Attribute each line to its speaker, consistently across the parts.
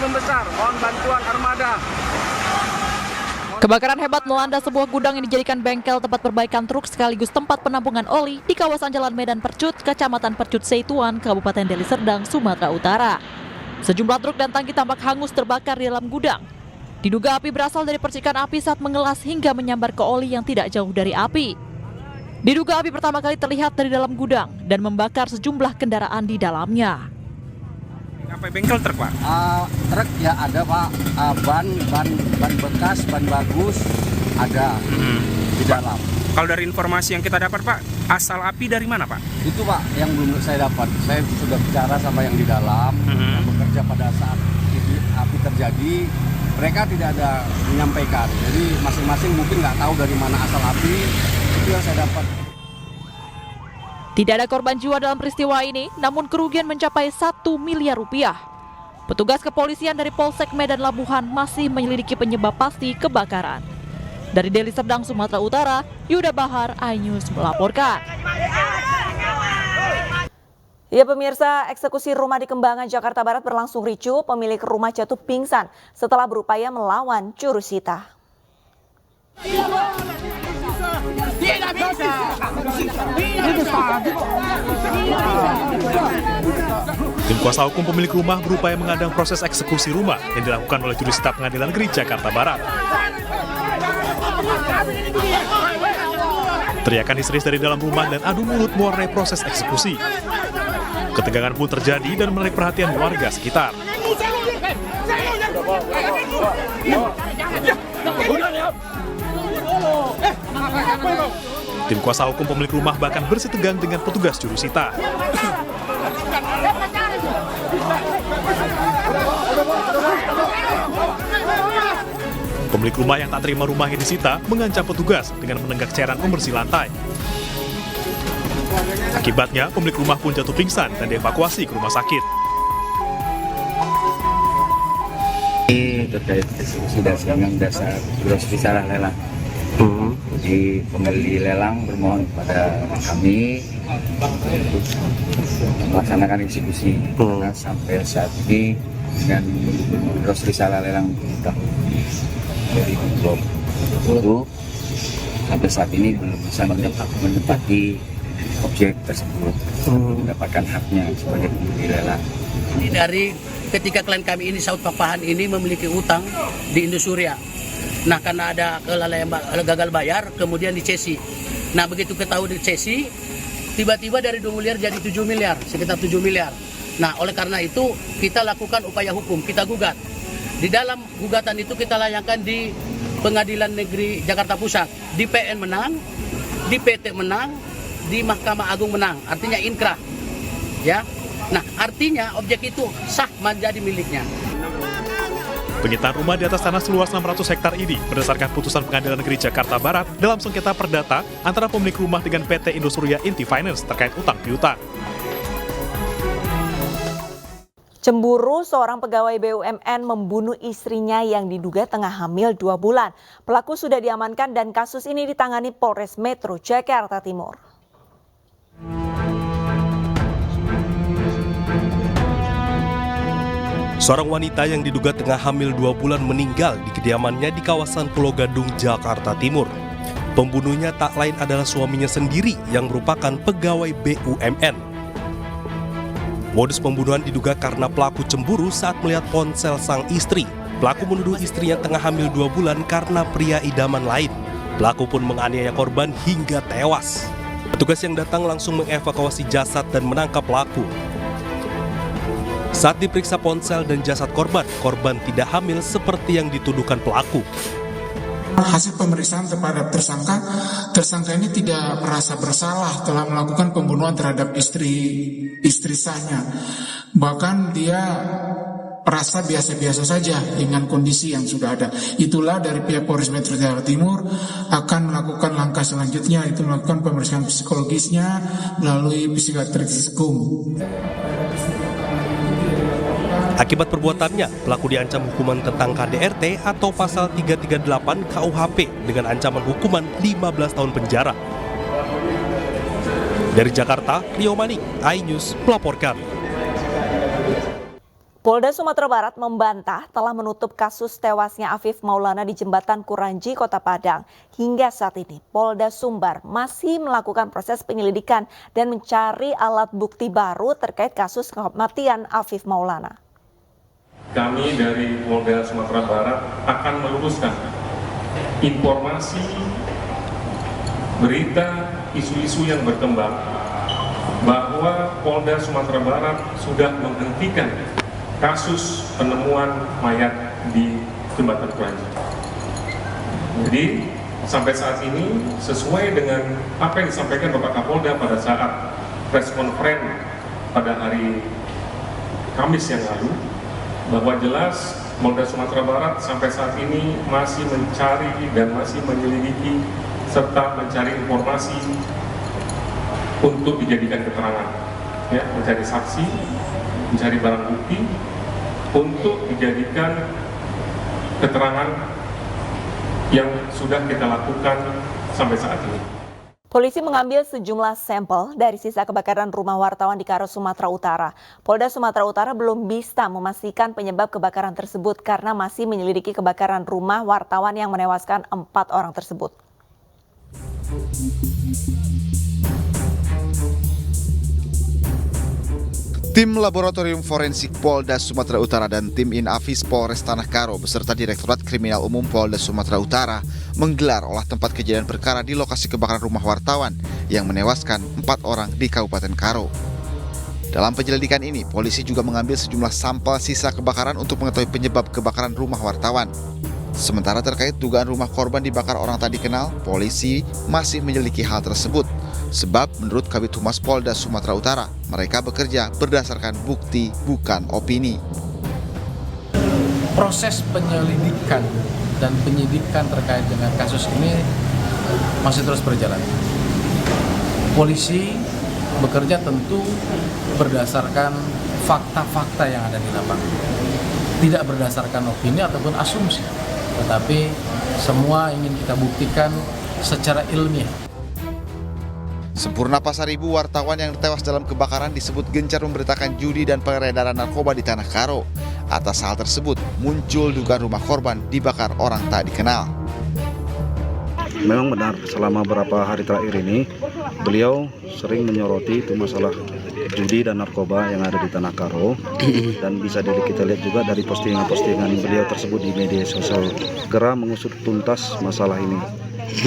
Speaker 1: membesar. Mohon bantuan armada.
Speaker 2: Kebakaran hebat melanda sebuah gudang yang dijadikan bengkel tempat perbaikan truk sekaligus tempat penampungan oli di kawasan Jalan Medan Percut, Kecamatan Percut Seituan, Kabupaten Deli Serdang, Sumatera Utara. Sejumlah truk dan tangki tampak hangus terbakar di dalam gudang. Diduga api berasal dari percikan api saat mengelas hingga menyambar ke oli yang tidak jauh dari api. Diduga api pertama kali terlihat dari dalam gudang dan membakar sejumlah kendaraan di dalamnya.
Speaker 1: Apa bengkel truk, Pak?
Speaker 3: Truk ya ada, Pak. Ban bekas, ban bagus ada di dalam.
Speaker 1: Kalau dari informasi yang kita dapat, Pak, asal api dari mana, Pak?
Speaker 3: Itu, Pak, yang belum saya dapat. Saya sudah bicara sama yang di dalam, yang bekerja pada saat api terjadi. Mereka tidak ada menyampaikan. Jadi masing-masing mungkin nggak tahu dari mana asal api. Itu yang saya dapat.
Speaker 2: Tidak ada korban jiwa dalam peristiwa ini, namun kerugian mencapai 1 miliar rupiah. Petugas kepolisian dari Polsek Medan Labuhan masih menyelidiki penyebab pasti kebakaran. Dari Deli Serdang, Sumatera Utara, Yuda Bahar, iNews melaporkan.
Speaker 4: Ya pemirsa, eksekusi rumah di Kembangan, Jakarta Barat berlangsung ricuh. Pemilik rumah jatuh pingsan setelah berupaya melawan jurusita.
Speaker 5: Tim kuasa hukum pemilik rumah berupaya mengadang proses eksekusi rumah yang dilakukan oleh jurusita Pengadilan Negeri Jakarta Barat. Teriakan histeris dari dalam rumah dan adu mulut mewarnai proses eksekusi. Ketegangan pun terjadi dan menarik perhatian warga sekitar. Tim kuasa hukum pemilik rumah bahkan bersih tegang dengan petugas jurusita. Pemilik rumah yang tak terima rumahnya disita mengancam petugas dengan menenggak cairan pembersih lantai. Akibatnya, pemilik rumah pun jatuh pingsan dan dievakuasi ke rumah sakit.
Speaker 6: Ini terkait eksekusi dasar grocery salah lelang. Jadi pembeli lelang bermohon kepada kami untuk melaksanakan eksekusi karena sampai saat ini dengan grocery salah lelang dari blok itu sampai saat ini belum bisa menempati objek tersebut mendapatkan haknya sebagai pembeli lelang.
Speaker 7: Ini dari ketika klien kami ini Saud Papahan ini memiliki utang di Indosuria. Nah karena ada kelalaian gagal bayar kemudian dicesi. Nah begitu ketahui dicesi tiba-tiba dari 2 miliar jadi 7 miliar, sekitar 7 miliar. Nah oleh karena itu kita lakukan upaya hukum, kita gugat. Di dalam gugatan itu kita layangkan di Pengadilan Negeri Jakarta Pusat. Di PN menang, di PT menang, di Mahkamah Agung menang, artinya inkrah. Ya. Nah, artinya objek itu sah menjadi miliknya.
Speaker 5: Penyitaan rumah di atas tanah seluas 600 hektar ini berdasarkan putusan Pengadilan Negeri Jakarta Barat dalam sengketa perdata antara pemilik rumah dengan PT Indosuria Inti Finance terkait utang piutang.
Speaker 4: Cemburu, seorang pegawai BUMN membunuh istrinya yang diduga tengah hamil 2 bulan. Pelaku sudah diamankan dan kasus ini ditangani Polres Metro Jakarta Timur.
Speaker 8: Seorang wanita yang diduga tengah hamil 2 bulan meninggal di kediamannya di kawasan Pulau Gadung, Jakarta Timur. Pembunuhnya tak lain adalah suaminya sendiri yang merupakan pegawai BUMN. Modus pembunuhan diduga karena pelaku cemburu saat melihat ponsel sang istri. Pelaku menuduh istrinya tengah hamil 2 bulan karena pria idaman lain. Pelaku pun menganiaya korban hingga tewas. Petugas yang datang langsung mengevakuasi jasad dan menangkap pelaku. Saat diperiksa ponsel dan jasad korban tidak hamil seperti yang dituduhkan pelaku.
Speaker 9: Hasil pemeriksaan terhadap tersangka ini tidak merasa bersalah telah melakukan pembunuhan terhadap istri sahnya. Bahkan dia merasa biasa-biasa saja dengan kondisi yang sudah ada. Itulah dari pihak Polres Metro Jakarta Timur akan melakukan langkah selanjutnya, itu melakukan pemeriksaan psikologisnya melalui psikiatris hukum.
Speaker 8: Akibat perbuatannya, pelaku diancam hukuman tentang KDRT atau pasal 338 KUHP dengan ancaman hukuman 15 tahun penjara. Dari Jakarta, Rio Manik, iNews melaporkan.
Speaker 4: Polda Sumatera Barat membantah telah menutup kasus tewasnya Afif Maulana di Jembatan Kuranji, Kota Padang. Hingga saat ini, Polda Sumbar masih melakukan proses penyelidikan dan mencari alat bukti baru terkait kasus kematian Afif Maulana.
Speaker 10: Kami dari Polda Sumatera Barat akan meluruskan informasi, berita, isu-isu yang berkembang bahwa Polda Sumatera Barat sudah menghentikan kasus penemuan mayat di Jembatan Kuranji. Jadi sampai saat ini sesuai dengan apa yang disampaikan Bapak Kapolda pada saat press conference pada hari Kamis yang lalu, bahwa jelas Polda Sumatera Barat sampai saat ini masih mencari dan masih menyelidiki serta mencari informasi untuk dijadikan keterangan, ya, mencari saksi, mencari barang bukti untuk dijadikan keterangan yang sudah kita lakukan sampai saat ini.
Speaker 4: Polisi mengambil sejumlah sampel dari sisa kebakaran rumah wartawan di Karo, Sumatera Utara. Polda Sumatera Utara belum bisa memastikan penyebab kebakaran tersebut karena masih menyelidiki kebakaran rumah wartawan yang menewaskan 4 orang tersebut.
Speaker 11: Tim Laboratorium Forensik Polda Sumatera Utara dan tim Inafis Polres Tanah Karo beserta Direktorat Kriminal Umum Polda Sumatera Utara menggelar olah tempat kejadian perkara di lokasi kebakaran rumah wartawan yang menewaskan 4 orang di Kabupaten Karo. Dalam penyelidikan ini, polisi juga mengambil sejumlah sampel sisa kebakaran untuk mengetahui penyebab kebakaran rumah wartawan. Sementara terkait dugaan rumah korban dibakar orang tak dikenal, polisi masih menyelidiki hal tersebut. Sebab menurut Kabid Humas Polda Sumatera Utara, mereka bekerja berdasarkan bukti bukan opini.
Speaker 12: Proses penyelidikan dan penyidikan terkait dengan kasus ini masih terus berjalan. Polisi bekerja tentu berdasarkan fakta-fakta yang ada di lapangan. Tidak berdasarkan opini ataupun asumsi, tetapi semua ingin kita buktikan secara ilmiah.
Speaker 11: Sempurna Pasaribu, wartawan yang tewas dalam kebakaran disebut gencar memberitakan judi dan peredaran narkoba di Tanah Karo. Atas hal tersebut, muncul dugaan rumah korban dibakar orang tak dikenal.
Speaker 13: Memang benar, selama beberapa hari terakhir ini, beliau sering menyoroti itu masalah judi dan narkoba yang ada di Tanah Karo. Dan bisa kita lihat juga dari postingan-postingan beliau tersebut di media sosial. Segera mengusut tuntas masalah ini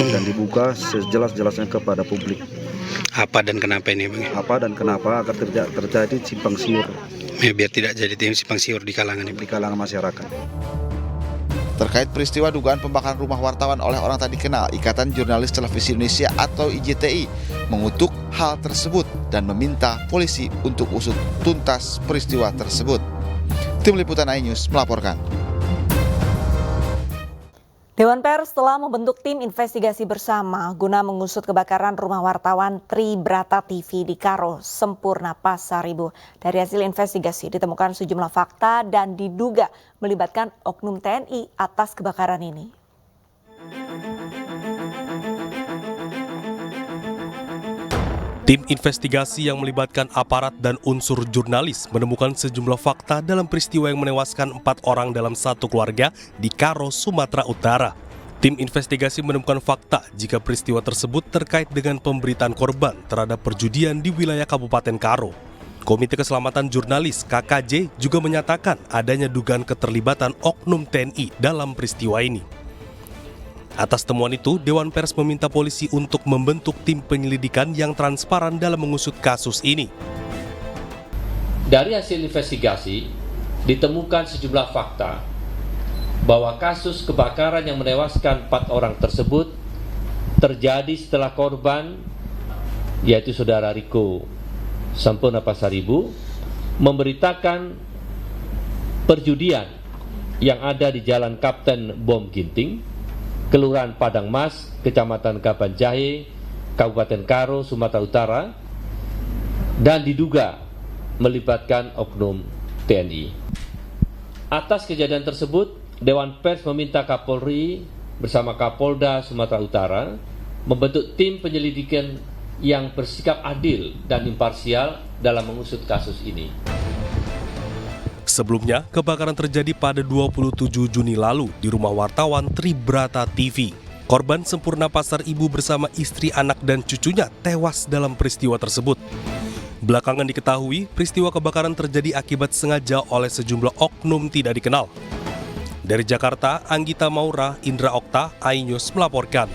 Speaker 13: dan dibuka sejelas-jelasnya kepada publik.
Speaker 14: Apa dan kenapa ini, Bang?
Speaker 13: Apa dan kenapa agar terjadi simpang siur.
Speaker 14: Ya, biar tidak jadi simpang siur di kalangan
Speaker 13: masyarakat.
Speaker 11: Terkait peristiwa dugaan pembakaran rumah wartawan oleh orang tak dikenal, Ikatan Jurnalis Televisi Indonesia atau IJTI mengutuk hal tersebut dan meminta polisi untuk usut tuntas peristiwa tersebut. Tim Liputan iNews melaporkan.
Speaker 4: Dewan Pers telah membentuk tim investigasi bersama guna mengusut kebakaran rumah wartawan Tribrata TV di Karo, Sempurna Pasaribu. Dari hasil investigasi ditemukan sejumlah fakta dan diduga melibatkan oknum TNI atas kebakaran ini.
Speaker 8: Tim investigasi yang melibatkan aparat dan unsur jurnalis menemukan sejumlah fakta dalam peristiwa yang menewaskan 4 orang dalam satu keluarga di Karo, Sumatera Utara. Tim investigasi menemukan fakta jika peristiwa tersebut terkait dengan pemberitaan korban terhadap perjudian di wilayah Kabupaten Karo. Komite Keselamatan Jurnalis KKJ juga menyatakan adanya dugaan keterlibatan oknum TNI dalam peristiwa ini. Atas temuan itu, Dewan Pers meminta polisi untuk membentuk tim penyelidikan yang transparan dalam mengusut kasus ini.
Speaker 15: Dari hasil investigasi, ditemukan sejumlah fakta bahwa kasus kebakaran yang menewaskan 4 orang tersebut terjadi setelah korban, yaitu saudara Riko Sempurna Pasaribu, memberitakan perjudian yang ada di Jalan Kapten Bom Ginting, Kelurahan Padang Mas, Kecamatan Kapanjahe, Kabupaten Karo, Sumatera Utara, dan diduga melibatkan oknum TNI. Atas kejadian tersebut, Dewan Pers meminta Kapolri bersama Kapolda Sumatera Utara membentuk tim penyelidikan yang bersikap adil dan imparsial dalam mengusut kasus ini.
Speaker 8: Sebelumnya, kebakaran terjadi pada 27 Juni lalu di rumah wartawan Tribrata TV. Korban Sempurna Pasar Ibu bersama istri, anak, dan cucunya tewas dalam peristiwa tersebut. Belakangan diketahui, peristiwa kebakaran terjadi akibat sengaja oleh sejumlah oknum tidak dikenal. Dari Jakarta, Anggita Maura, Indra Okta, iNews melaporkan.